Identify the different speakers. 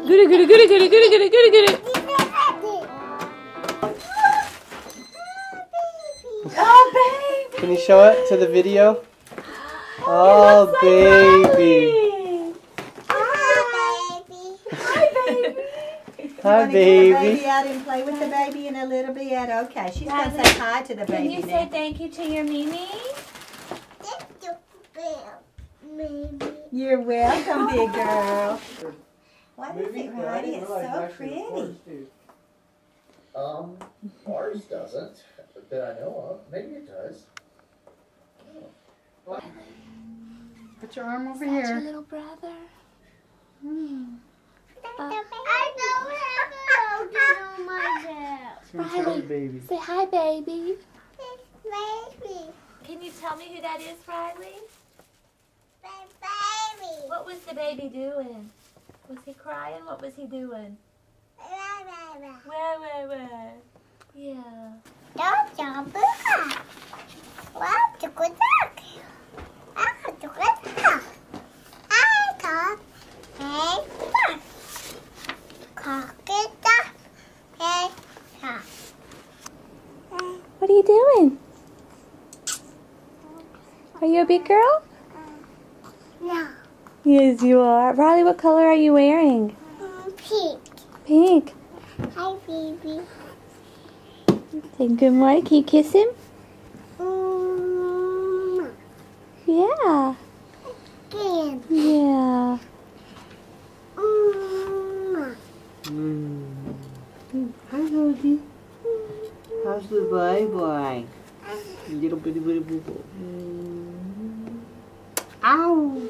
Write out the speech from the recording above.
Speaker 1: Goody, goody, goody, goody, goody, goody, goody, goody. Oh, baby.
Speaker 2: Can you show it to the video? Oh, baby. Hi, baby.
Speaker 3: Hi, baby. Get the baby out and play with the baby in a little bit. Okay, she's going to say hi to the baby.
Speaker 1: Can you say thank you to your Mimi?
Speaker 3: You're welcome, big girl. What is it, Roddy? It's so pretty.
Speaker 4: Ours doesn't, that I know of. Maybe it does.
Speaker 3: Put your arm over
Speaker 1: Your
Speaker 3: here.
Speaker 1: little brother.
Speaker 2: Riley, baby.
Speaker 1: Say hi, baby. Can you tell me who that is, Riley? What was the baby doing? Was he crying? What was he doing? Where? Yeah. What are you doing? Are you a big girl?
Speaker 5: No.
Speaker 1: Yes, you are. Riley, what color are you wearing?
Speaker 5: Pink.
Speaker 1: Pink.
Speaker 5: Hi, baby.
Speaker 1: Say good morning. Can you kiss him? Yeah.
Speaker 5: Again.
Speaker 1: Yeah.
Speaker 2: Hi, Rosie. How's the boy? Little bitty boo boo. Ow.